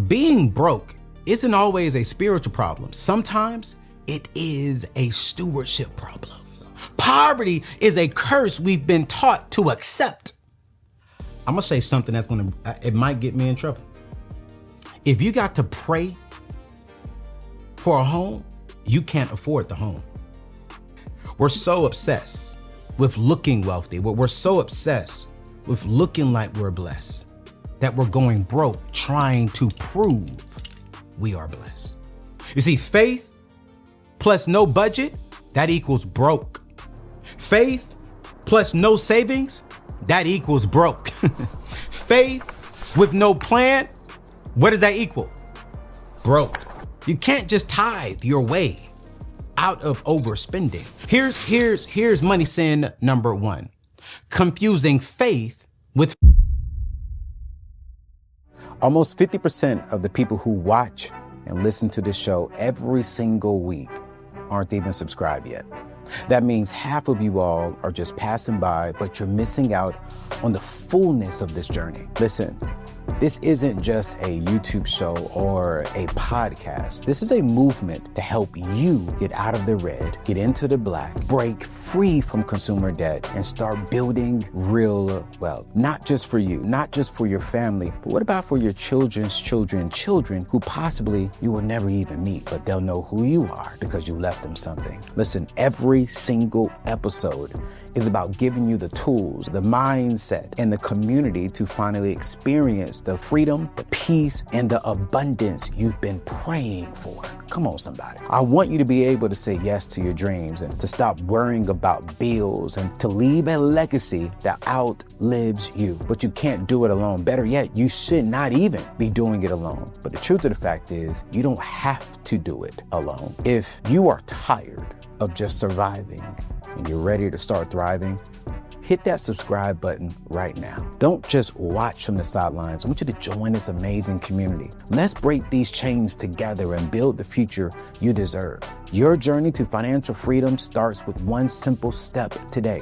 Being broke isn't always a spiritual problem. Sometimes it is a stewardship problem. Poverty is a curse we've been taught to accept. I'm gonna say something it might get me in trouble. If you got to pray for a home, you can't afford the home. We're so obsessed with looking wealthy. We're so obsessed with looking like we're blessed that we're going broke trying to prove we are blessed. You see, faith plus no budget, that equals broke. Faith plus no savings, that equals broke. Faith with no plan, what does that equal? Broke. You can't just tithe your way out of overspending. Here's money sin number one. Confusing faith with. Almost 50% of the people who watch and listen to this show every single week aren't even subscribed yet. That means half of you all are just passing by, but you're missing out on the fullness of this journey. Listen, this isn't just a YouTube show or a podcast. This is a movement to help you get out of the red, get into the black, break free from consumer debt, and start building real wealth. Not just for you, not just for your family, but what about for your children's children who possibly you will never even meet, but they'll know who you are because you left them something. Listen, every single episode is about giving you the tools, the mindset, and the community to finally experience the freedom, the peace, and the abundance you've been praying for. Come on, somebody. I want you to be able to say yes to your dreams and to stop worrying about bills and to leave a legacy that outlives you. But you can't do it alone. Better yet, you should not even be doing it alone. But the truth of the fact is, you don't have to do it alone. If you are tired of just surviving and you're ready to start thriving, hit that subscribe button right now. Don't just watch from the sidelines. I want you to join this amazing community. Let's break these chains together and build the future you deserve. Your journey to financial freedom starts with one simple step today.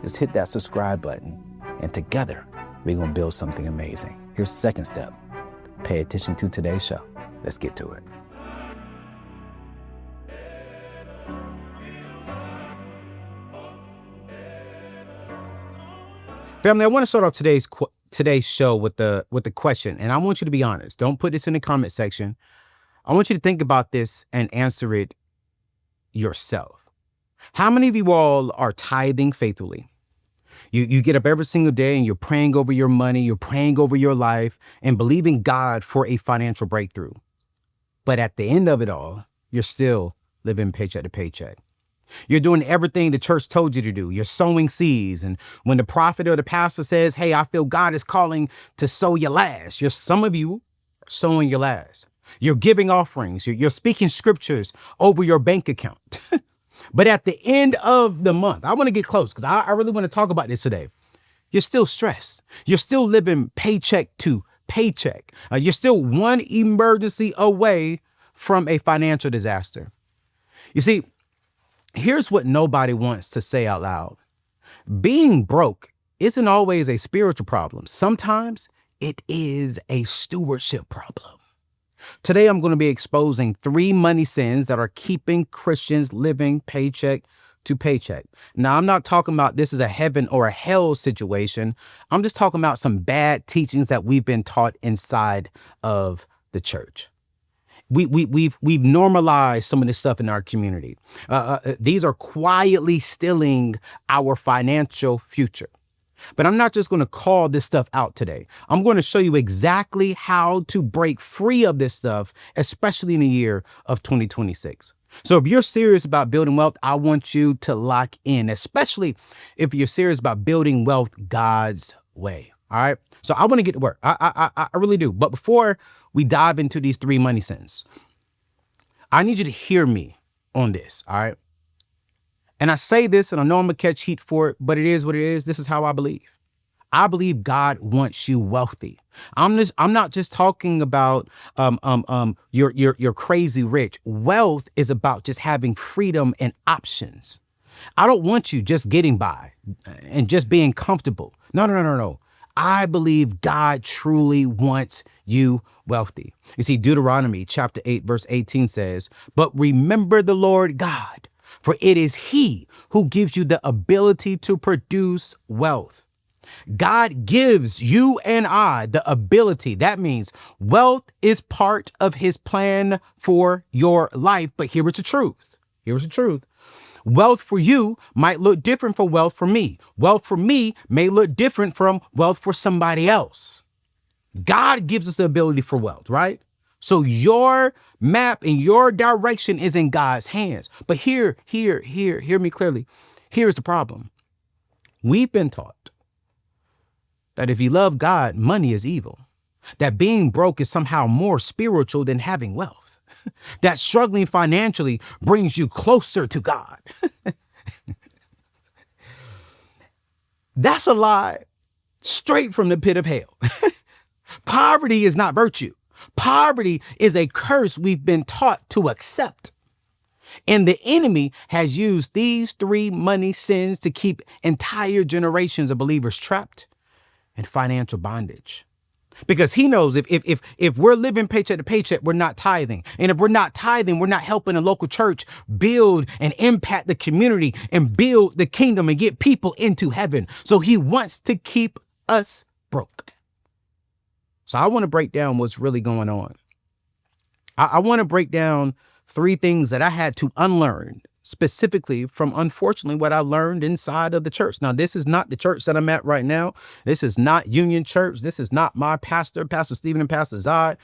Just hit that subscribe button, and together we're gonna build something amazing. Here's the second step. Pay attention to today's show. Let's get to it. Family, I want to start off today's show with the question, and I want you to be honest. Don't put this in the comment section. I want you to think about this and answer it yourself. How many of you all are tithing faithfully? You get up every single day and you're praying over your money, you're praying over your life, and believing God for a financial breakthrough. But at the end of it all, you're still living paycheck to paycheck. You're doing everything the church told you to do. You're sowing seeds. And when the prophet or the pastor says, hey, I feel God is calling to sow your last, some of you are sowing your last. You're giving offerings. You're speaking scriptures over your bank account. But at the end of the month, I want to get close because I really want to talk about this today. You're still stressed. You're still living paycheck to paycheck. You're still one emergency away from a financial disaster. You see, here's what nobody wants to say out loud. Being broke isn't always a spiritual problem. Sometimes it is a stewardship problem. Today, I'm going to be exposing 3 money sins that are keeping Christians living paycheck to paycheck. Now, I'm not talking about this is a heaven or a hell situation. I'm just talking about some bad teachings that we've been taught inside of the church. We've normalized some of this stuff in our community. These are quietly stealing our financial future. But I'm not just going to call this stuff out today. I'm going to show you exactly how to break free of this stuff, especially in the year of 2026. So if you're serious about building wealth, I want you to lock in, especially if you're serious about building wealth God's way. All right. So I want to get to work. I really do. But before we dive into these 3 money sins, I need you to hear me on this. All right. And I say this, and I know I'm going to catch heat for it, but it is what it is. This is how I believe. I believe God wants you wealthy. I'm not just talking about you're crazy rich. Wealth is about just having freedom and options. I don't want you just getting by and just being comfortable. No. I believe God truly wants you wealthy. You see, Deuteronomy chapter 8, verse 18 says, "But remember the Lord God, for it is he who gives you the ability to produce wealth." God gives you and I the ability. That means wealth is part of his plan for your life. But here is the truth. Here's the truth. Wealth for you might look different from wealth for me. Wealth for me may look different from wealth for somebody else. God gives us the ability for wealth, right? So your map and your direction is in God's hands. But hear me clearly. Here's the problem. We've been taught that if you love God, money is evil. That being broke is somehow more spiritual than having wealth. That struggling financially brings you closer to God. That's a lie straight from the pit of hell. Poverty is not virtue. Poverty is a curse we've been taught to accept. And the enemy has used these three money sins to keep entire generations of believers trapped in financial bondage. Because he knows if we're living paycheck to paycheck, we're not tithing. And if we're not tithing, we're not helping a local church build and impact the community and build the kingdom and get people into heaven. So he wants to keep us broke. So I want to break down what's really going on. I want to break down three things that I had to unlearn, specifically from, unfortunately, what I learned inside of the church. Now, this is not the church that I'm at right now. This is not Union Church. This is not my pastor, Pastor Stephen and Pastor Zod.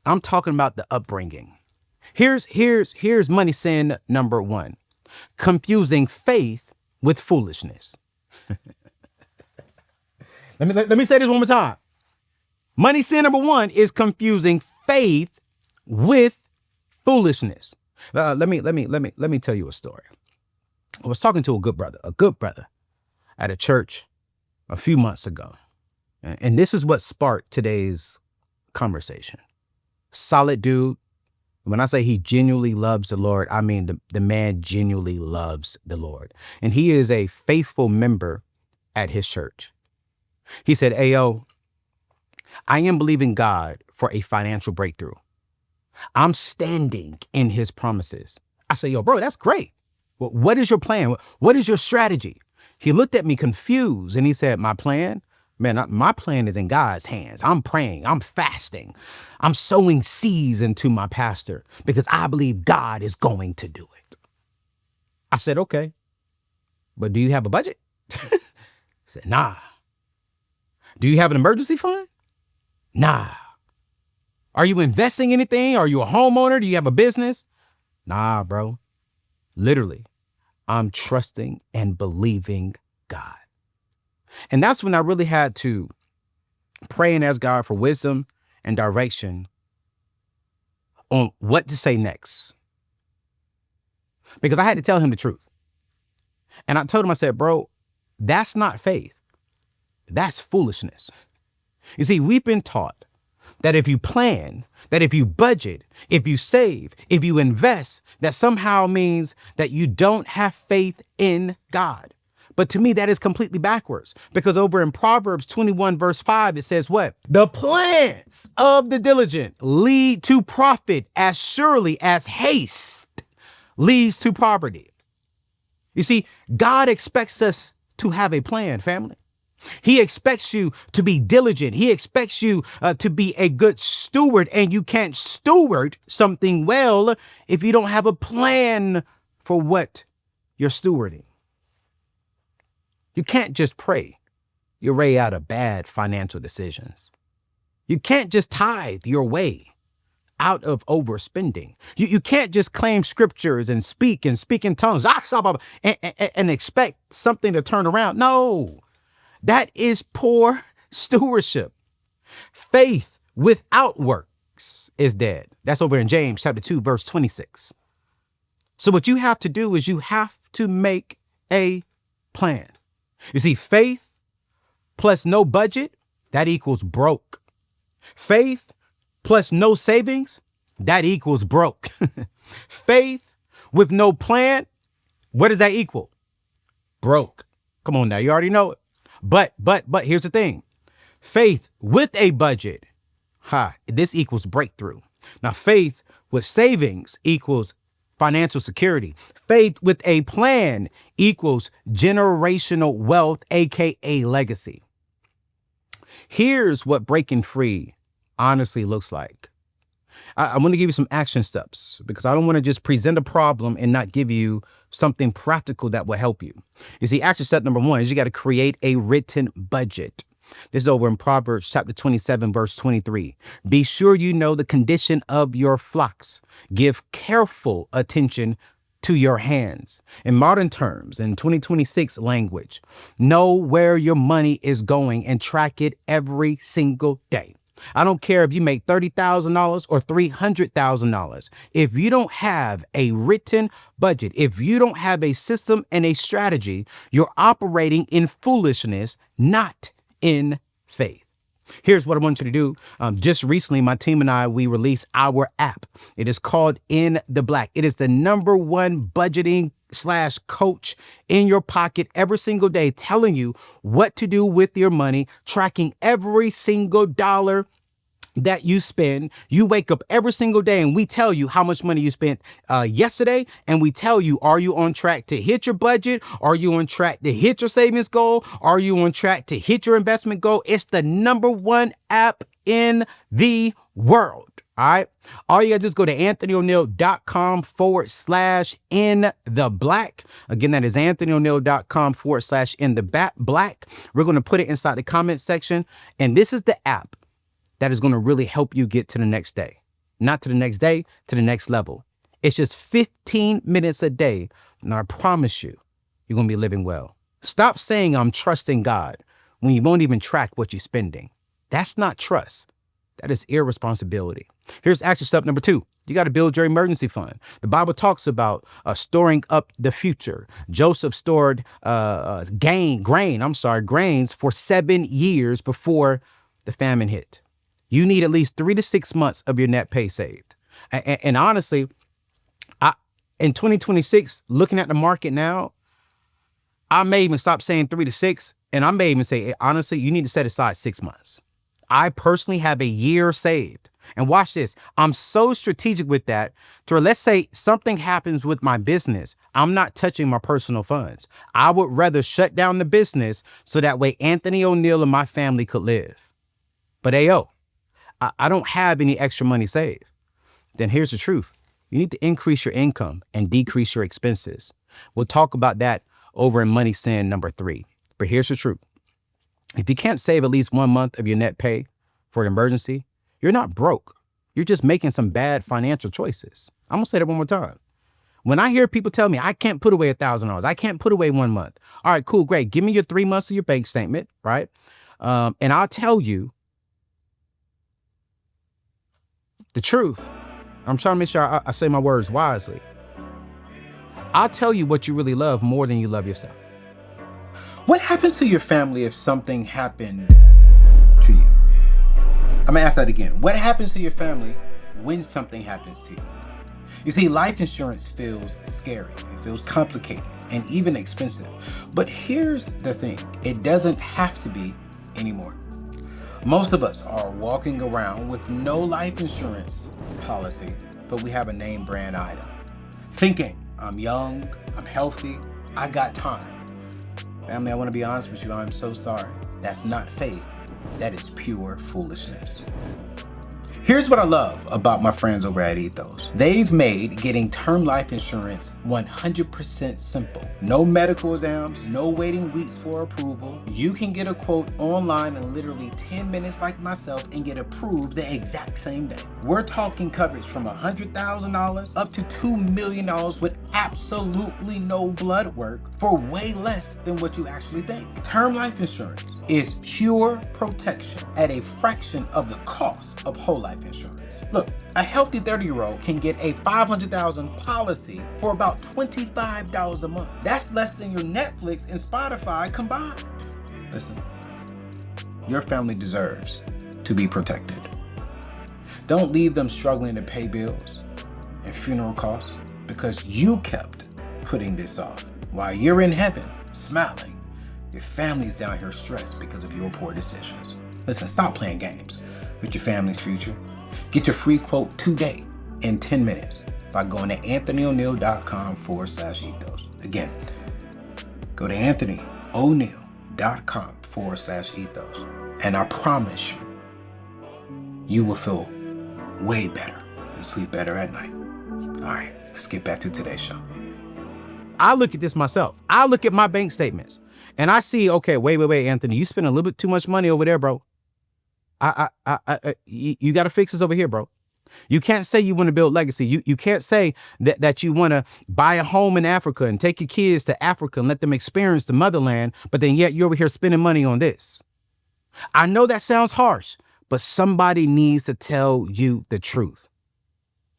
I'm talking about the upbringing. Here's money sin number one: confusing faith with foolishness. Let me say this one more time. Money sin number one is confusing faith with foolishness. Let me tell you a story. I was talking to a good brother at a church a few months ago. And this is what sparked today's conversation. Solid dude. When I say he genuinely loves the Lord, I mean the man genuinely loves the Lord. And he is a faithful member at his church. He said, "Ayo, I am believing God for a financial breakthrough. I'm standing in his promises." I say, "Yo, bro, that's great. Well, what is your plan? What is your strategy?" He looked at me confused and he said, "My plan? Man, my plan is in God's hands. I'm praying. I'm fasting. I'm sowing seeds into my pastor because I believe God is going to do it." I said, "Okay, but do you have a budget?" He said, "Nah." "Do you have an emergency fund?" "Nah." "Are you investing anything? Are you a homeowner? Do you have a business?" "Nah, bro. Literally, I'm trusting and believing God." And that's when I really had to pray and ask God for wisdom and direction on what to say next. Because I had to tell him the truth. And I told him, I said, "Bro, that's not faith. That's foolishness." You see, we've been taught that if you plan, that if you budget, if you save, if you invest, that somehow means that you don't have faith in God. But to me, that is completely backwards, because over in Proverbs 21, verse 5, it says what? "The plans of the diligent lead to profit as surely as haste leads to poverty." You see, God expects us to have a plan, family. He expects you to be diligent. He expects you to be a good steward, and you can't steward something well if you don't have a plan for what you're stewarding. You can't just pray your way out of bad financial decisions. You can't just tithe your way out of overspending. You can't just claim scriptures and speak in tongues and expect something to turn around. No. That is poor stewardship. Faith without works is dead. That's over in James chapter 2, verse 26. So what you have to do is you have to make a plan. You see, faith plus no budget, that equals broke. Faith plus no savings, that equals broke. Faith with no plan, what does that equal? Broke. Come on now, you already know it. But here's the thing. Faith with a budget, this equals breakthrough. Now, faith with savings equals financial security. Faith with a plan equals generational wealth, aka legacy. Here's what breaking free honestly looks like. I want to give you some action steps because I don't want to just present a problem and not give you something practical that will help you. You see, action step number 1 is you got to create a written budget. This is over in Proverbs chapter 27, verse 23. Be sure you know the condition of your flocks. Give careful attention to your hands. In modern terms, in 2026 language, know where your money is going and track it every single day. I don't care if you make $30,000 or $300,000. If you don't have a written budget, if you don't have a system and a strategy, you're operating in foolishness, not in faith. Here's what I want you to do. Just recently, my team and I, we released our app. It is called In the Black. It is the #1 budgeting / coach in your pocket every single day, telling you what to do with your money, tracking every single dollar that you spend. You wake up every single day and we tell you how much money you spent yesterday. And we tell you, are you on track to hit your budget? Are you on track to hit your savings goal? Are you on track to hit your investment goal? It's the #1 app in the world. All right. All you got to do is go to anthonyoneal.com /in the black. Again, that is anthonyoneal.com /in the black. We're going to put it inside the comment section. And this is the app that is going to really help you get to the next day, not to the next day, to the next level. It's just 15 minutes a day. And I promise you, you're going to be living well. Stop saying I'm trusting God when you won't even track what you're spending. That's not trust. That is irresponsibility. Here's action step number 2. You got to build your emergency fund. The Bible talks about storing up the future. Joseph stored grains for 7 years before the famine hit. You need at least 3 to 6 months of your net pay saved. And honestly, in 2026, looking at the market now, I may even stop saying 3 to 6. And I may even say, honestly, you need to set aside 6 months. I personally have a year saved. And watch this. I'm so strategic with that to where, let's say something happens with my business. I'm not touching my personal funds. I would rather shut down the business so that way Anthony O'Neal and my family could live. But I don't have any extra money saved. Then here's the truth. You need to increase your income and decrease your expenses. We'll talk about that over in Money Sin number 3. But here's the truth. If you can't save at least 1 month of your net pay for an emergency, you're not broke. You're just making some bad financial choices. I'm going to say that one more time. When I hear people tell me I can't put away $1,000, I can't put away 1 month. All right, cool, great. Give me your 3 months of your bank statement, right? And I'll tell you the truth. I'm trying to make sure I say my words wisely. I'll tell you what you really love more than you love yourself. What happens to your family if something happened to you? I'm going to ask that again. What happens to your family when something happens to you? You see, life insurance feels scary. It feels complicated and even expensive. But here's the thing. It doesn't have to be anymore. Most of us are walking around with no life insurance policy, but we have a name brand item. Thinking, I'm young, I'm healthy, I got time. Family, I want to be honest with you, I'm so sorry. That's not faith. That is pure foolishness. Here's what I love about my friends over at Ethos. They've made getting term life insurance 100% simple. No medical exams, no waiting weeks for approval. You can get a quote online in literally 10 minutes like myself and get approved the exact same day. We're talking coverage from $100,000 up to $2 million with absolutely no blood work for way less than what you actually think. Term life insurance is pure protection at a fraction of the cost of whole life insurance. Look, a healthy 30-year-old can get a $500,000 policy for about $25 a month. That's less than your Netflix and Spotify combined. Listen, your family deserves to be protected. Don't leave them struggling to pay bills and funeral costs because you kept putting this off. While you're in heaven, smiling, your family's down here stressed because of your poor decisions. Listen, stop playing games with your family's future. Get your free quote today in 10 minutes by going to anthonyoneal.com/ethos. Again, go to anthonyoneal.com/ethos. And I promise you, you will feel way better and sleep better at night. All right, let's get back to today's show. I look at this myself. I look at my bank statements and I see, okay, wait, Anthony, you spend a little bit too much money over there, bro. You got to fix this over here, bro. You can't say you want to build legacy. You can't say that you want to buy a home in Africa and take your kids to Africa and let them experience the motherland, but then yet you're over here spending money on this. I know that sounds harsh, but somebody needs to tell you the truth.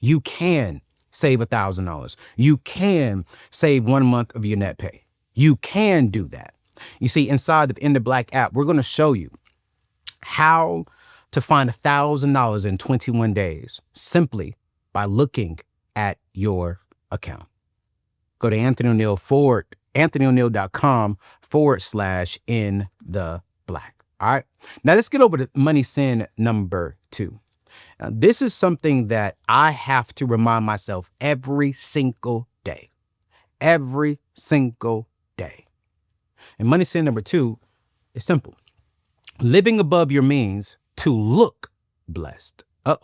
You can save $1,000. You can save 1 month of your net pay. You can do that. You see, inside the In the Black app, we're going to show you how to find $1,000 in 21 days simply by looking at your account. Go to anthonyoneal.com/in-the-black. All right. Now let's get over to money sin number 2. Now, this is something that I have to remind myself every single day. Every single day. And money sin number 2 is simple. Living above your means to look blessed. I'm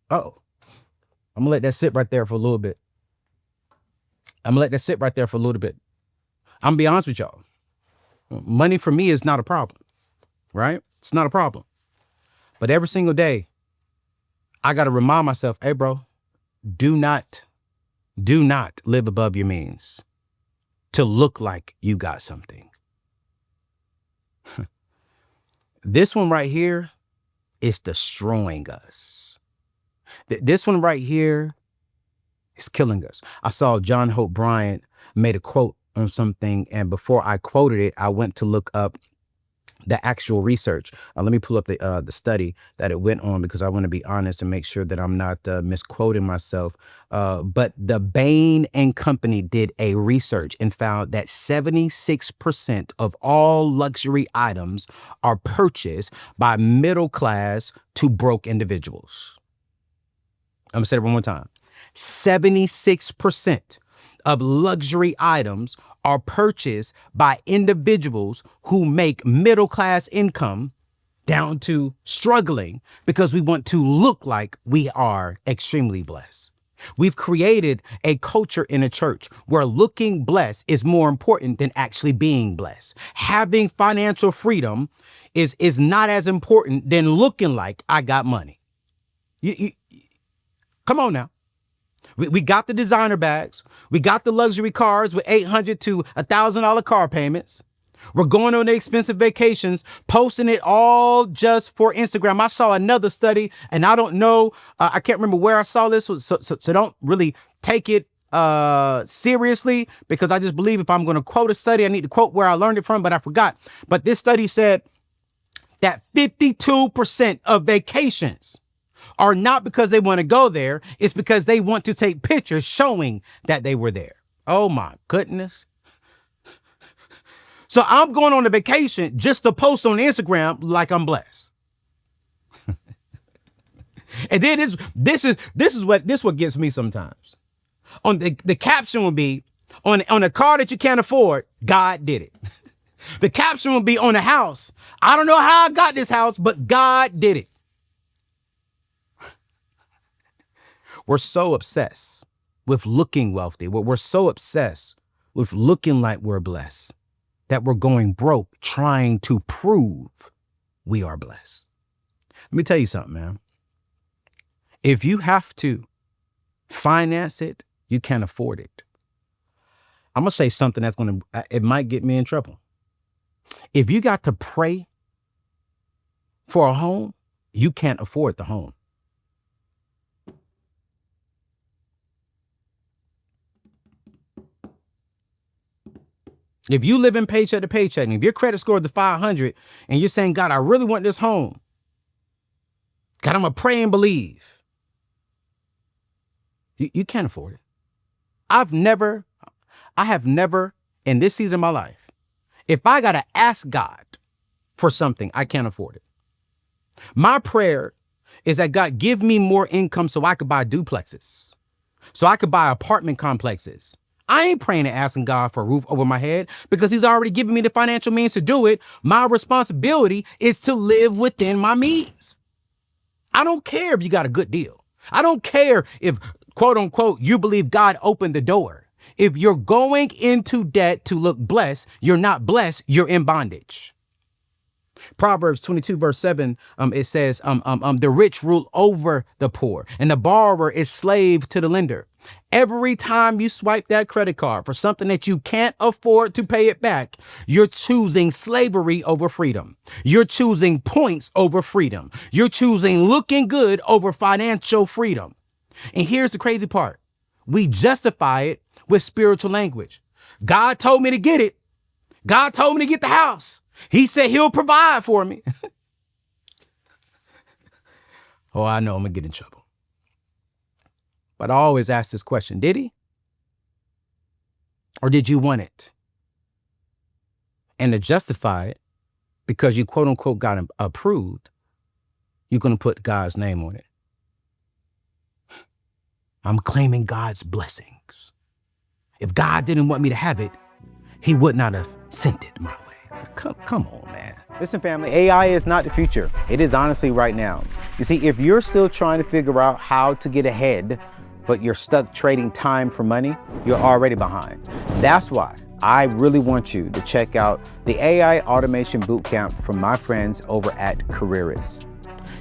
going to let that sit right there for a little bit. I'm going to be honest with y'all. Money for me is not a problem, right? It's not a problem. But every single day, I got to remind myself, hey, bro, do not live above your means to look like you got something. This one right here is destroying us. This one right here is killing us. I saw John Hope Bryant made a quote on something, and before I quoted it, I went to look up the actual research. Let me pull up the study that it went on, because I want to be honest and make sure that I'm not misquoting myself. But the Bain and Company did a research and found that 76% of all luxury items are purchased by middle class to broke individuals. I'm going to say it one more time. 76% of luxury items are purchased by individuals who make middle class income down to struggling because we want to look like we are extremely blessed. We've created a culture in a church where looking blessed is more important than actually being blessed. Having financial freedom is not as important than looking like I got money. Come on now. We got the designer bags. We got the luxury cars with $800 to $1,000 car payments. We're going on the expensive vacations, posting it all just for Instagram. I saw another study, and I don't know, I can't remember where I saw this, so don't really take it seriously, because I just believe if I'm going to quote a study, I need to quote where I learned it from, but I forgot. But this study said that 52% of vacations are not because they want to go there. It's because they want to take pictures showing that they were there. Oh my goodness. So I'm going on a vacation just to post on Instagram like I'm blessed. And then this is what gets me sometimes. On the caption will be on a car that you can't afford, God did it. The caption will be on a house. I don't know how I got this house, but God did it. We're so obsessed with looking wealthy. We're so obsessed with looking like we're blessed that we're going broke trying to prove we are blessed. Let me tell you something, man. If you have to finance it, you can't afford it. I'm going to say something it might get me in trouble. If you got to pray for a home, you can't afford the home. If you live in paycheck to paycheck, and if your credit score is 500 and you're saying, God, I really want this home. God, I'm going to pray and believe. You can't afford it. I have never in this season of my life, if I got to ask God for something, I can't afford it. My prayer is that God give me more income so I could buy duplexes, so I could buy apartment complexes. I ain't praying and asking God for a roof over my head because he's already given me the financial means to do it. My responsibility is to live within my means. I don't care if you got a good deal. I don't care if, quote unquote, you believe God opened the door. If you're going into debt to look blessed, you're not blessed, you're in bondage. Proverbs 22 verse 7, it says, the rich rule over the poor and the borrower is slave to the lender. Every time you swipe that credit card for something that you can't afford to pay it back, you're choosing slavery over freedom. You're choosing points over freedom. You're choosing looking good over financial freedom. And here's the crazy part. We justify it with spiritual language. God told me to get it. God told me to get the house. He said he'll provide for me. Oh, I know I'm going to get in trouble. But I always ask this question, did he? Or did you want it? And to justify it, because you quote unquote got him approved, you're going to put God's name on it. I'm claiming God's blessings. If God didn't want me to have it, he would not have sent it my way. Come on, man. Listen, family, AI is not the future. It is honestly right now. You see, if you're still trying to figure out how to get ahead, but you're stuck trading time for money, you're already behind. That's why I really want you to check out the AI Automation Bootcamp from my friends over at Careerist.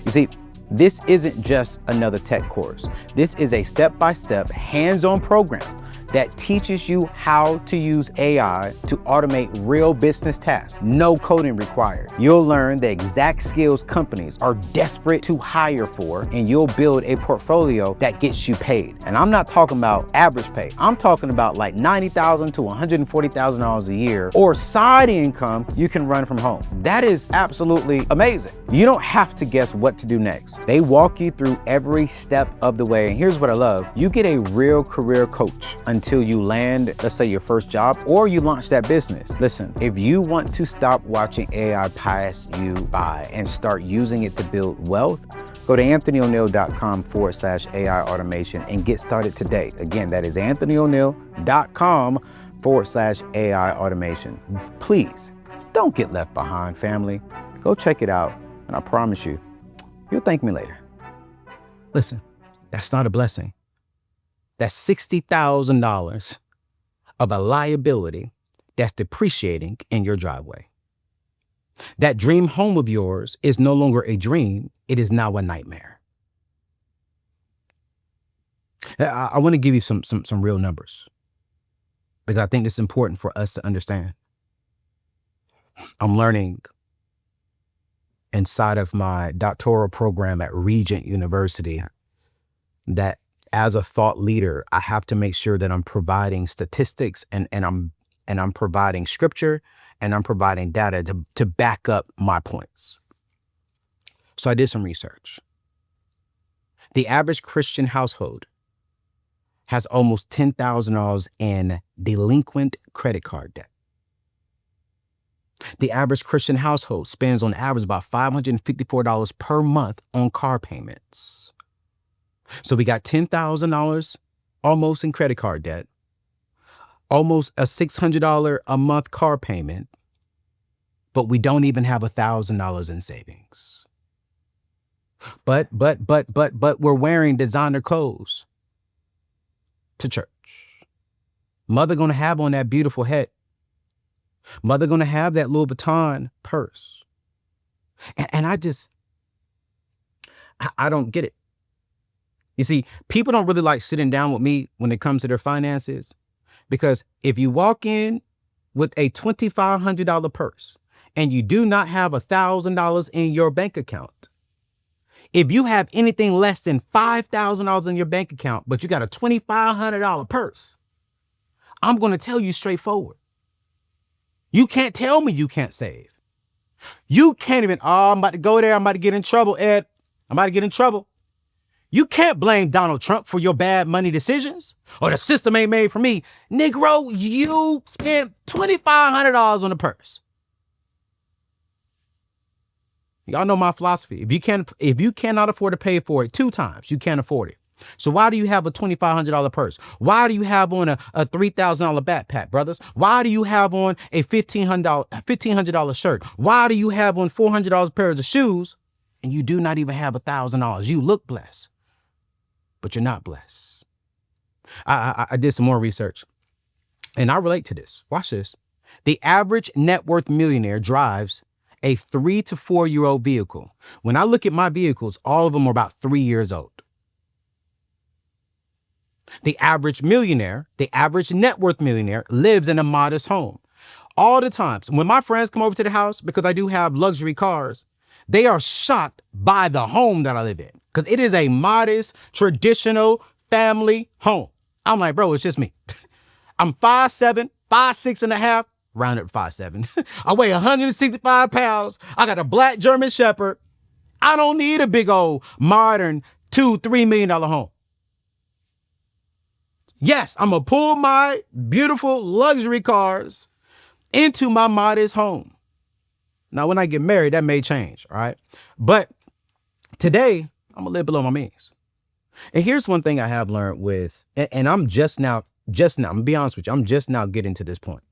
You see, this isn't just another tech course. This is a step-by-step, hands-on program that teaches you how to use AI to automate real business tasks. No coding required. You'll learn the exact skills companies are desperate to hire for, and you'll build a portfolio that gets you paid. And I'm not talking about average pay. I'm talking about like $90,000 to $140,000 a year, or side income you can run from home. That is absolutely amazing. You don't have to guess what to do next. They walk you through every step of the way. And here's what I love. You get a real career coach until you land, let's say, your first job, or you launch that business. Listen, if you want to stop watching AI pass you by and start using it to build wealth, go to anthonyoneal.com/AI automation and get started today. Again, that is anthonyoneal.com/AI automation. Please don't get left behind, family. Go check it out, and I promise you, you'll thank me later. Listen, that's not a blessing. That's $60,000 of a liability that's depreciating in your driveway. That dream home of yours is no longer a dream. It is now a nightmare. I want to give you some real numbers because I think it's important for us to understand. I'm learning inside of my doctoral program at Regent University that as a thought leader, I have to make sure that I'm providing statistics and I'm providing scripture and I'm providing data to back up my points. So I did some research. The average Christian household has almost $10,000 in delinquent credit card debt. The average Christian household spends on average about $554 per month on car payments. So we got $10,000 almost in credit card debt, almost a $600 a month car payment, but we don't even have $1,000 in savings. But we're wearing designer clothes to church. Mother gonna have on that beautiful hat. Mother gonna have that Louis Vuitton purse. And I don't get it. You see, people don't really like sitting down with me when it comes to their finances, because if you walk in with a $2,500 purse and you do not have $1,000 in your bank account, if you have anything less than $5,000 in your bank account, but you got a $2,500 purse, I'm going to tell you straightforward. You can't tell me you can't save. You can't even, I'm about to go there. I'm about to get in trouble, Ed. I'm about to get in trouble. You can't blame Donald Trump for your bad money decisions or the system ain't made for me. Negro, you spent $2,500 on a purse. Y'all know my philosophy. If you cannot afford to pay for it 2 times, you can't afford it. So why do you have a $2,500 purse? Why do you have on a $3,000 backpack, brothers? Why do you have on a $1,500 shirt? Why do you have on $400 pair of shoes and you do not even have $1,000? You look blessed, but you're not blessed. I did some more research and I relate to this. Watch this. The average net worth millionaire drives a 3 to 4 year old vehicle. When I look at my vehicles, all of them are about 3 years old. The average millionaire, the average net worth millionaire lives in a modest home. All the times when my friends come over to the house, because I do have luxury cars, they are shocked by the home that I live in because it is a modest, traditional family home. I'm like, bro, it's just me. I'm 5'7", 5'6.5", rounded 5'7". I weigh 165 pounds. I got a black German Shepherd. I don't need a big old modern $2-3 million home. Yes, I'm going to pull my beautiful luxury cars into my modest home. Now, when I get married, that may change, all right? But today, I'm going to live below my means. And here's one thing I have learned with, and I'm I'm going to be honest with you, I'm just now getting to this point.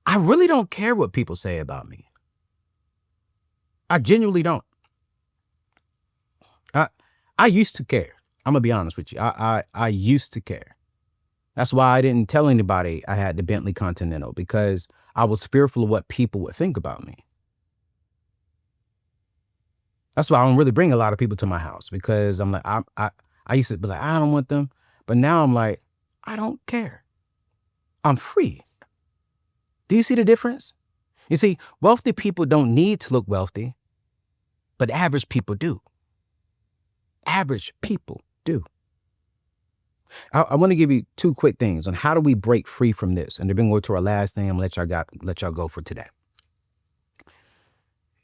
I really don't care what people say about me. I genuinely don't. I used to care. I'm going to be honest with you. I used to care. That's why I didn't tell anybody I had the Bentley Continental, because I was fearful of what people would think about me. That's why I don't really bring a lot of people to my house, because I'm like, I used to be like, I don't want them. But now I'm like, I don't care. I'm free. Do you see the difference? You see, wealthy people don't need to look wealthy, but average people do. Average people do. I want to give you 2 quick things on how do we break free from this. And then we're going to our last thing. I'm going to let y'all go for today.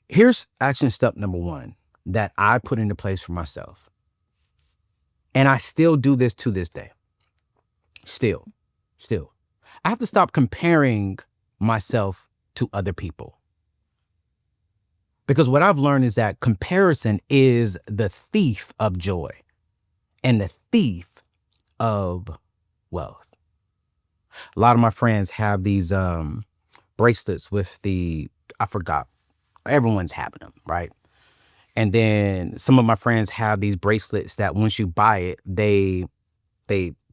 Here's action step number 1 that I put into place for myself. And I still do this to this day. Still. I have to stop comparing myself to other people. Because what I've learned is that comparison is the thief of joy and the thief of wealth. A lot of my friends have these bracelets with I forgot, everyone's having them, right? And then some of my friends have these bracelets that once you buy it, they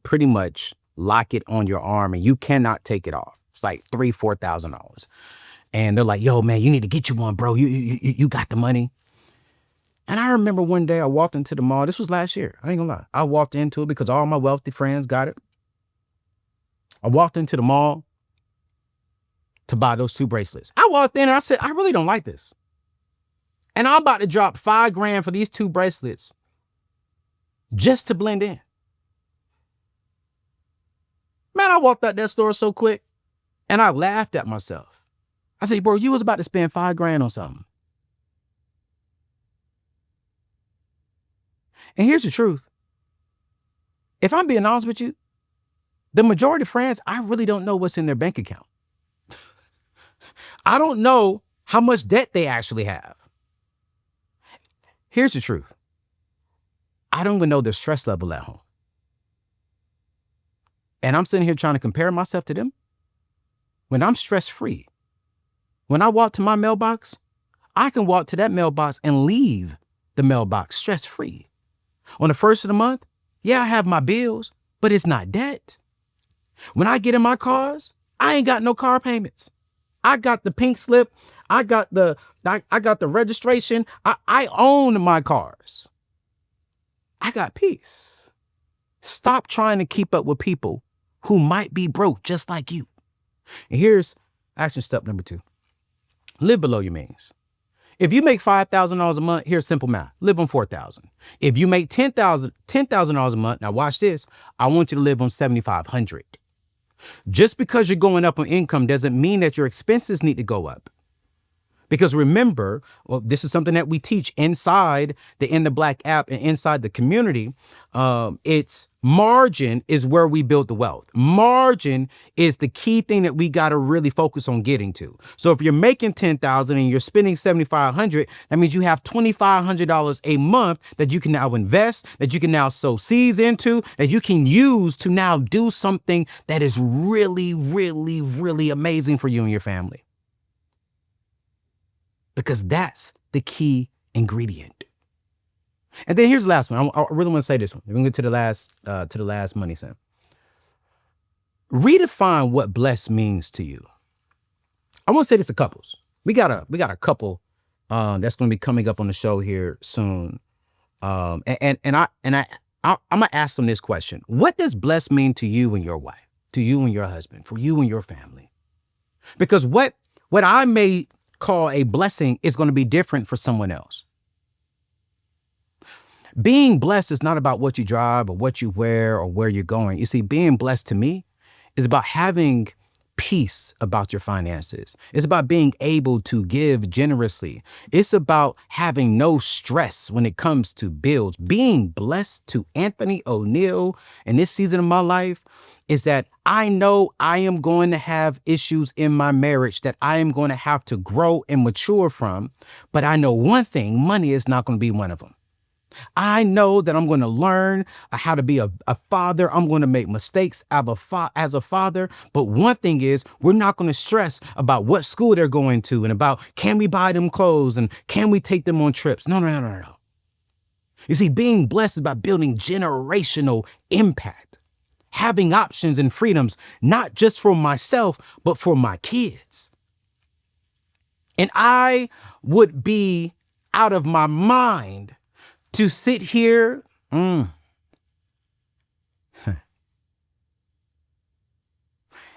pretty much lock it on your arm and you cannot take it off. It's like $3,000-$4,000. And they're like, yo, man, you need to get you one, bro. You got the money. And I remember one day I walked into the mall. This was last year. I ain't gonna lie. I walked into it because all my wealthy friends got it. I walked into the mall to buy those 2 bracelets. I walked in and I said, I really don't like this. And I'm about to drop $5,000 for these 2 bracelets just to blend in. Man, I walked out that store so quick and I laughed at myself. I said, bro, you was about to spend $5,000 on something. And here's the truth. If I'm being honest with you, the majority of friends, I really don't know what's in their bank account. I don't know how much debt they actually have. Here's the truth. I don't even know their stress level at home. And I'm sitting here trying to compare myself to them when I'm stress-free. When I walk to my mailbox, I can walk to that mailbox and leave the mailbox stress-free. On the first of the month, yeah, I have my bills, but it's not debt. When I get in my cars, I ain't got no car payments. I got the pink slip. I got the registration. I own my cars. I got peace. Stop trying to keep up with people who might be broke just like you. And here's action step number 2. Live below your means. If you make $5,000 a month, here's simple math. Live on $4,000. If you make $10,000 a month, now watch this. I want you to live on $7,500. Just because you're going up on income doesn't mean that your expenses need to go up. Because remember, well, this is something that we teach inside the In the Black app and inside the community. It's margin is where we build the wealth. Margin is the key thing that we got to really focus on getting to. So if you're making 10,000 and you're spending 7,500, that means you have $2,500 a month that you can now invest, that you can now sow seeds into, that you can use to now do something that is really, really, really amazing for you and your family. Because that's the key ingredient. And then here's the last one. I really want to say this one. We're gonna get to the last money cent. Redefine what blessed means to you. I want to say this to couples. We got a couple that's going to be coming up on the show here soon. I'm gonna ask them this question: what does blessed mean to you and your wife, to you and your husband, for you and your family? Because what I may call a blessing is going to be different for someone else. Being blessed is not about what you drive or what you wear or where you're going. You see, being blessed to me is about having peace about your finances. It's about being able to give generously. It's about having no stress when it comes to bills. Being blessed to Anthony ONEAL in this season of my life is that I know I am going to have issues in my marriage that I am going to have to grow and mature from. But I know one thing: money is not going to be one of them. I know that I'm going to learn how to be a father. I'm going to make mistakes as a father. But one thing is, we're not going to stress about what school they're going to and about can we buy them clothes and can we take them on trips? No. You see, being blessed is about building generational impact, having options and freedoms, not just for myself, but for my kids. And I would be out of my mind to sit here and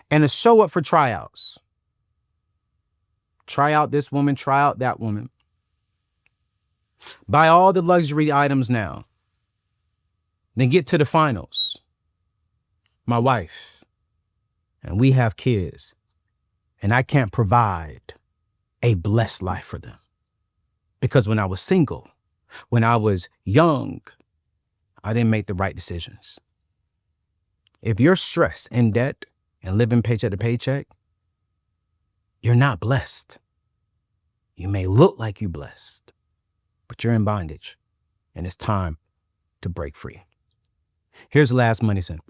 to show up for tryouts. Try out this woman, try out that woman. Buy all the luxury items now. Then get to the finals. My wife and we have kids, and I can't provide a blessed life for them. Because when I was single, when I was young, I didn't make the right decisions. If you're stressed, in debt, and living paycheck to paycheck, you're not blessed. You may look like you're blessed, but you're in bondage, and it's time to break free. Here's the last money cent.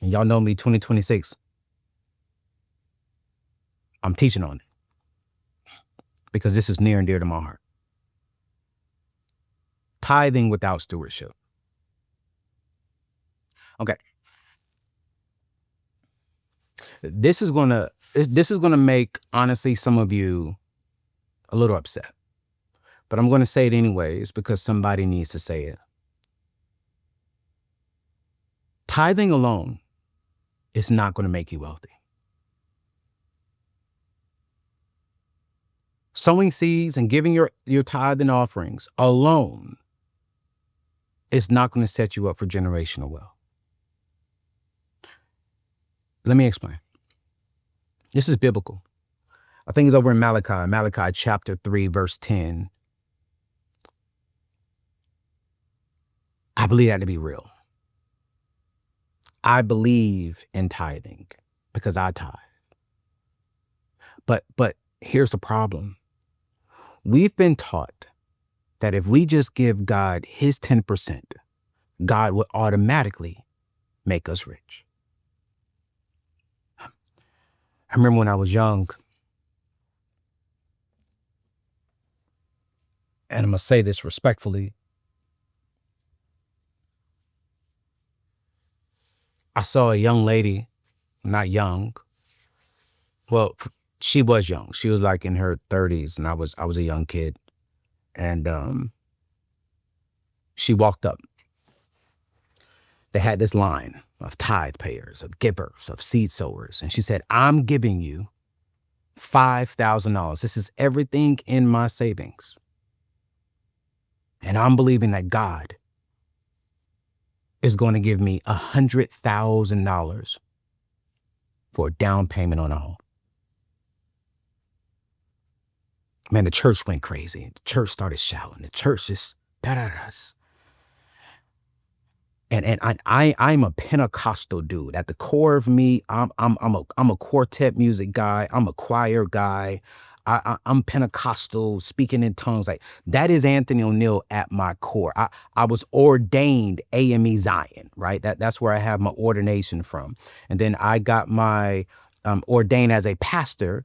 And y'all know me, 2026. I'm teaching on it because this is near and dear to my heart. Tithing without stewardship. Okay. This is gonna make, honestly, some of you a little upset. But I'm gonna say it anyways because somebody needs to say it. Tithing alone is not gonna make you wealthy. Sowing seeds and giving your tithe and offerings alone is not going to set you up for generational wealth. Let me explain. This is biblical. I think it's over in Malachi chapter 3, verse 10. I believe that to be real. I believe in tithing because I tithe. But here's the problem. We've been taught that if we just give God his 10%, God would automatically make us rich. I remember when I was young, and I'm going to say this respectfully, I saw a young lady, not young, well, she was young. She was like in her 30s, and I was a young kid. And she walked up. They had this line of tithe payers, of givers, of seed sowers. And she said, I'm giving you $5,000. This is everything in my savings. And I'm believing that God is going to give me $100,000 for a down payment on a home. Man, the church went crazy. The church started shouting. The church just I'm a Pentecostal dude. At the core of me, I'm a quartet music guy. I'm a choir guy. I'm Pentecostal, speaking in tongues. Like that is Anthony O'Neal at my core. I was ordained AME Zion, right? That's where I have my ordination from. And then I got my ordained as a pastor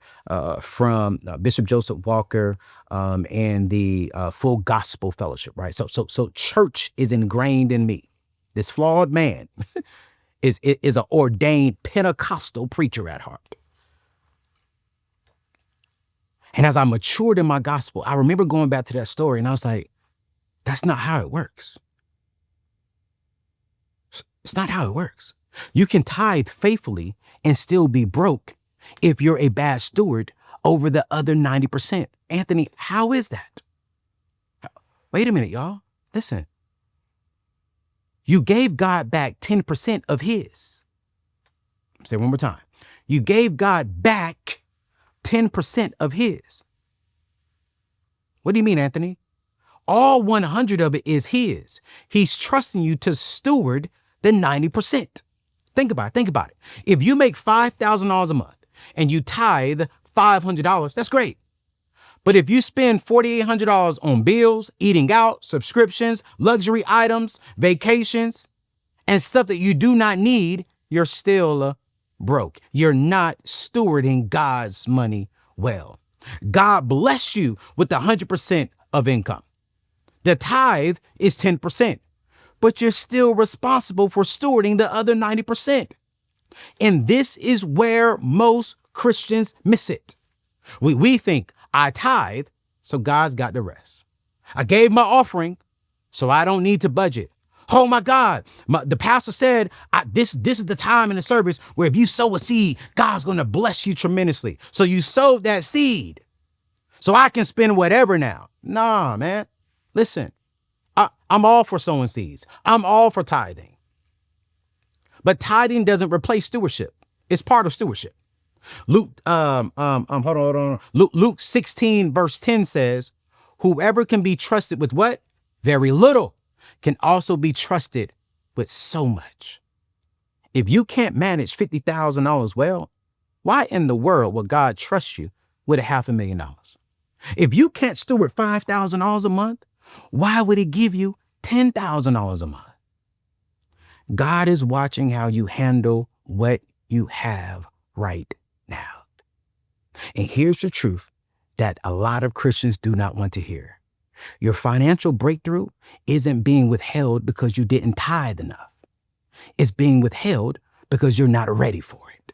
from Bishop Joseph Walker and the Full Gospel Fellowship, right? So church is ingrained in me. This flawed man is an ordained Pentecostal preacher at heart. And as I matured in my gospel, I remember going back to that story and I was like, that's not how it works. It's not how it works. You can tithe faithfully and still be broke if you're a bad steward over the other 90%. Anthony, how is that? Wait a minute, y'all. Listen. You gave God back 10% of his. Say it one more time. You gave God back 10% of his. What do you mean, Anthony? All 100 of it is his. He's trusting you to steward the 90%. Think about it. If you make $5,000 a month and you tithe $500, that's great. But if you spend $4,800 on bills, eating out, subscriptions, luxury items, vacations, and stuff that you do not need, you're still broke. You're not stewarding God's money well. God bless you with the 100% of income. The tithe is 10%, but you're still responsible for stewarding the other 90%. And this is where most Christians miss it. We think I tithe, so God's got the rest. I gave my offering, so I don't need to budget. Oh my God, the pastor said, this is the time in the service where if you sow a seed, God's going to bless you tremendously. So you sowed that seed, so I can spend whatever now. Nah, man. Listen, I'm all for sowing seeds. I'm all for tithing. But tithing doesn't replace stewardship. It's part of stewardship. Luke, hold on. Luke 16 verse 10 says, whoever can be trusted with what? Very little can also be trusted with so much. If you can't manage $50,000 well, why in the world would God trust you with $500,000? If you can't steward $5,000 a month, why would he give you $10,000 a month? God is watching how you handle what you have right now. And here's the truth that a lot of Christians do not want to hear. Your financial breakthrough isn't being withheld because you didn't tithe enough. It's being withheld because you're not ready for it.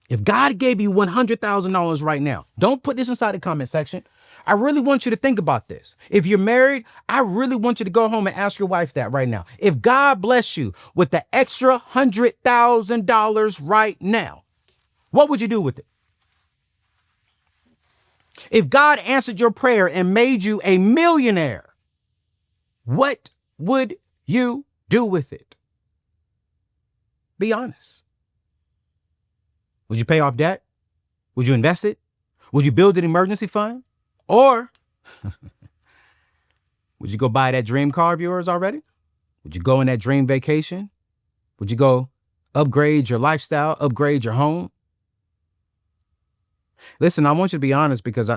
If God gave you $100,000 right now, don't put this inside the comment section. I really want you to think about this. If you're married, I really want you to go home and ask your wife that right now. If God bless you with the extra $100,000 right now, what would you do with it? If God answered your prayer and made you a millionaire, what would you do with it? Be honest. Would you pay off debt? Would you invest it? Would you build an emergency fund? Or would you go buy that dream car of yours already? Would you go on that dream vacation? Would you go upgrade your lifestyle, upgrade your home? Listen, I want you to be honest because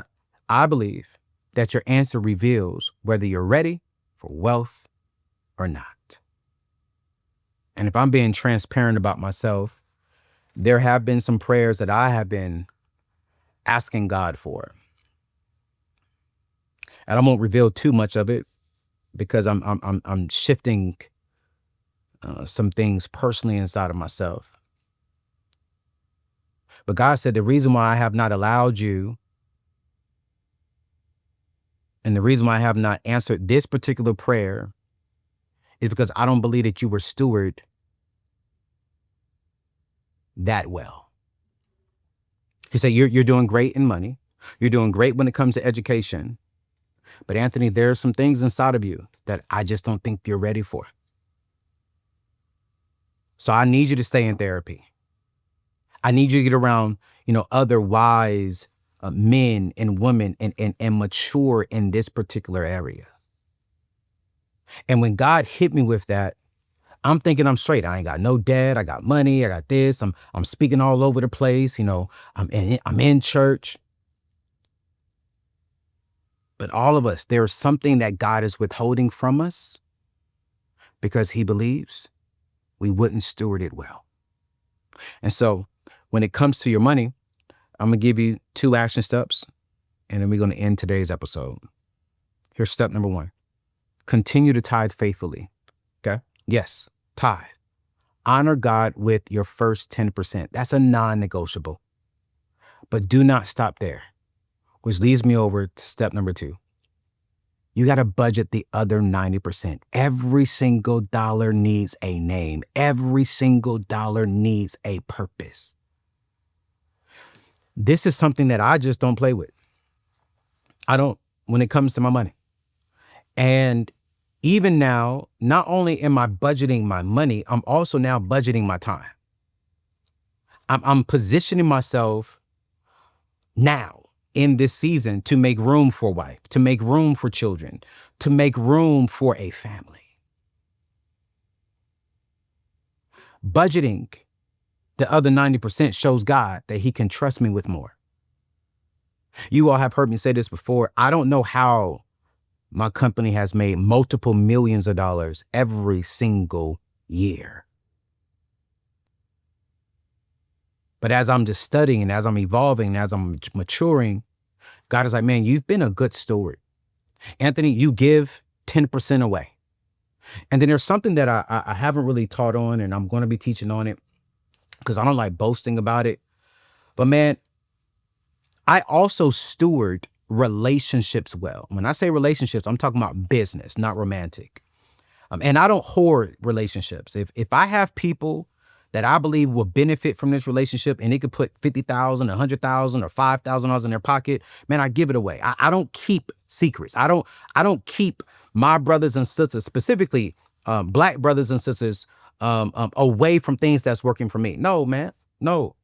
I believe that your answer reveals whether you're ready for wealth or not. And if I'm being transparent about myself, there have been some prayers that I have been asking God for. And I won't reveal too much of it because I'm shifting some things personally inside of myself. But God said the reason why I have not allowed you and the reason why I have not answered this particular prayer is because I don't believe that you were steward that well. He said, you're doing great in money. You're doing great when it comes to education. But Anthony, there are some things inside of you that I just don't think you're ready for. So I need you to stay in therapy. I need you to get around, other wise men and women and mature in this particular area. And when God hit me with that, I'm thinking I'm straight. I ain't got no debt. I got money. I got this. I'm speaking all over the place. I'm in church. But all of us, there's something that God is withholding from us because he believes we wouldn't steward it well. And so when it comes to your money, I'm going to give you 2 action steps, and then we're going to end today's episode. Here's step number 1. Continue to tithe faithfully. Okay? Yes, tithe. Honor God with your first 10%. That's a non-negotiable. But do not stop there, which leads me over to step number 2. You got to budget the other 90%. Every single dollar needs a name. Every single dollar needs a purpose. This is something that I just don't play with. I don't, when it comes to my money. And even now, not only am I budgeting my money, I'm also now budgeting my time. I'm positioning myself now in this season to make room for a wife, to make room for children, to make room for a family. Budgeting the other 90% shows God that he can trust me with more. You all have heard me say this before. I don't know how my company has made multiple millions of dollars every single year. But as I'm just studying, as I'm evolving, as I'm maturing, God is like, man, you've been a good steward. Anthony, you give 10% away. And then there's something that I haven't really taught on, and I'm going to be teaching on it because I don't like boasting about it. But man, I also steward relationships well. When I say relationships, I'm talking about business, not romantic. And I don't hoard relationships. If I have people that I believe will benefit from this relationship and it could put $50,000, $100,000 or $5,000 in their pocket, man, I give it away. I don't keep secrets. I don't keep my brothers and sisters, specifically Black brothers and sisters, away from things that's working for me. No, man. No.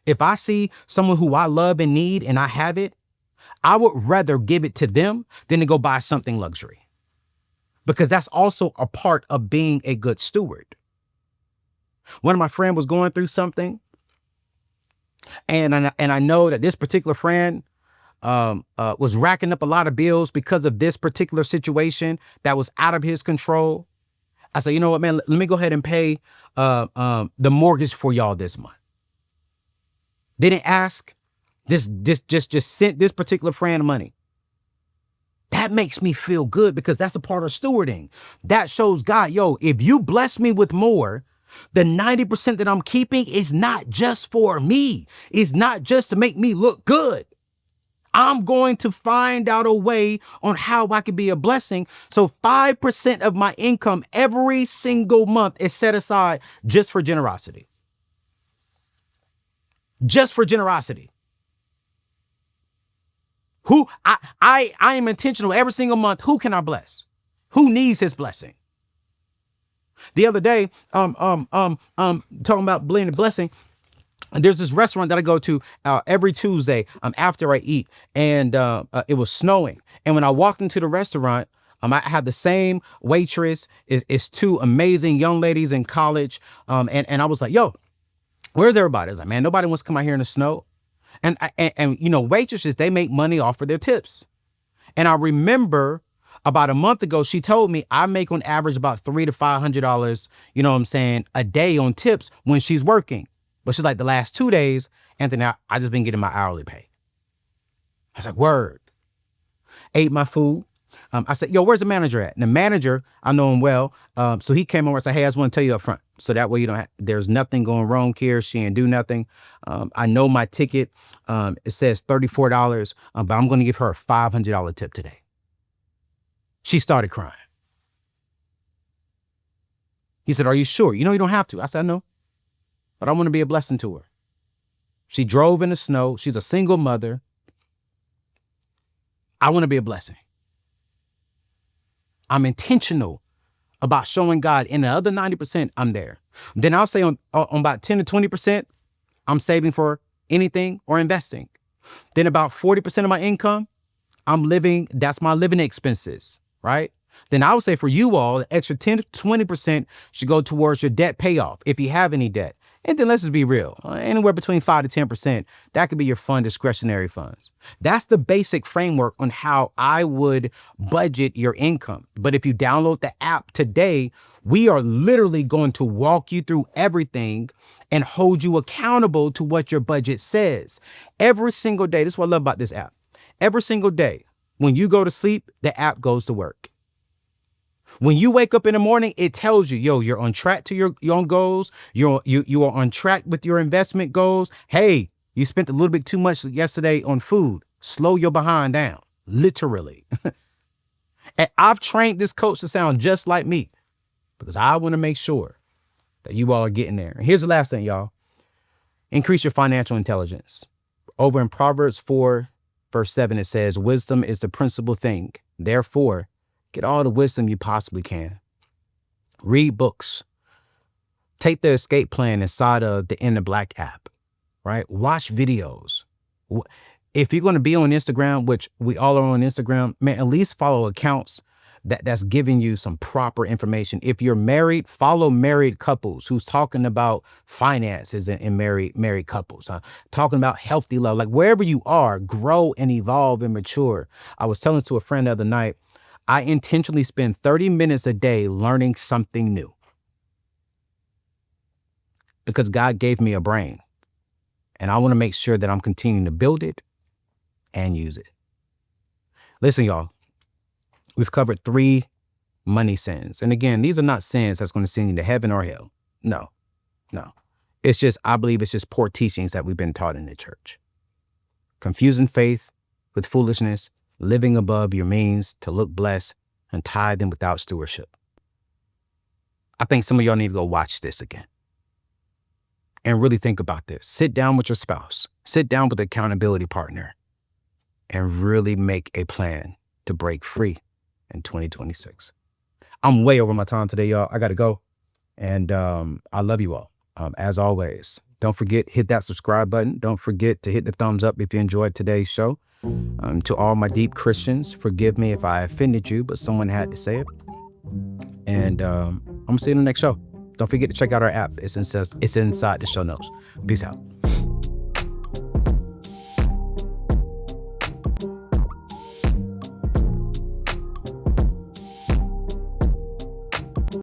If I see someone who I love and need and I have it, I would rather give it to them than to go buy something luxury. Because that's also a part of being a good steward. One of my friends was going through something, and I know that this particular friend was racking up a lot of bills because of this particular situation that was out of his control. I said, you know what, man, let me go ahead and pay the mortgage for y'all this month. Didn't ask, just sent this particular friend money. That makes me feel good because that's a part of stewarding. That shows God, if you bless me with more, the 90% that I'm keeping is not just for me. It's not just to make me look good. I'm going to find out a way on how I can be a blessing. So 5% of my income every single month is set aside just for generosity. Just for generosity. I am intentional every single month. Who can I bless? Who needs his blessing? The other day, talking about being a blessing, there's this restaurant that I go to every Tuesday after I eat, and it was snowing. And when I walked into the restaurant, I had the same waitress. It's 2 amazing young ladies in college, and I was like, yo, where's everybody? I was like, man, nobody wants to come out here in the snow. And waitresses, they make money off of their tips. And I remember about a month ago, she told me I make on average about $300 to $500, a day on tips when she's working. But she's like, the last 2 days, Anthony, I just been getting my hourly pay. I was like, word. Ate my food. I said, yo, where's the manager at? And the manager, I know him well. So he came over and said, hey, I just want to tell you up front. So that way there's nothing going wrong here. She ain't do nothing. I know my ticket, it says $34, but I'm going to give her a $500 tip today. She started crying. He said, are you sure? You don't have to. I said, no, but I want to be a blessing to her. She drove in the snow. She's a single mother. I want to be a blessing. I'm intentional about showing God. In the other 90%, I'm there. Then I'll say on about 10 to 20%, I'm saving for anything or investing. Then about 40% of my income, that's my living expenses, right? Then I would say for you all, the extra 10 to 20% should go towards your debt payoff if you have any debt. And then let's just be real, anywhere between 5 to 10%, that could be your fun discretionary funds. That's the basic framework on how I would budget your income. But if you download the app today, we are literally going to walk you through everything and hold you accountable to what your budget says. Every single day, this is what I love about this app. Every single day, when you go to sleep, the app goes to work. When you wake up in the morning, it tells you, yo, you're on track to your own goals. You are on track with your investment goals. Hey, you spent a little bit too much yesterday on food. Slow your behind down, literally. And I've trained this coach to sound just like me because I want to make sure that you all are getting there. And here's the last thing, y'all. Increase your financial intelligence. Over in Proverbs 4, verse 7, it says, wisdom is the principal thing. Therefore, get all the wisdom you possibly can. Read books. Take the escape plan inside of the In the Black app, right? Watch videos. If you're going to be on Instagram, which we all are on Instagram, man, at least follow accounts that's giving you some proper information. If you're married, follow married couples who's talking about finances and married couples, talking about healthy love. Like wherever you are, grow and evolve and mature. I was telling to a friend the other night, I intentionally spend 30 minutes a day learning something new because God gave me a brain and I want to make sure that I'm continuing to build it and use it. Listen, y'all, we've covered 3 money sins. And again, these are not sins that's going to send you to heaven or hell. No. I believe it's just poor teachings that we've been taught in the church. Confusing faith with foolishness, living above your means to look blessed, and tithing without stewardship. I think some of y'all need to go watch this again and really think about this. Sit down with your spouse, sit down with an accountability partner, and really make a plan to break free in 2026. I'm way over my time today, y'all. I got to go. And I love you all. As always, don't forget, hit that subscribe button. Don't forget to hit the thumbs up if you enjoyed today's show. To all my deep Christians, forgive me if I offended you, but someone had to say it. And I'm going to see you in the next show. Don't forget to check out our app. It's inside the show notes. Peace out.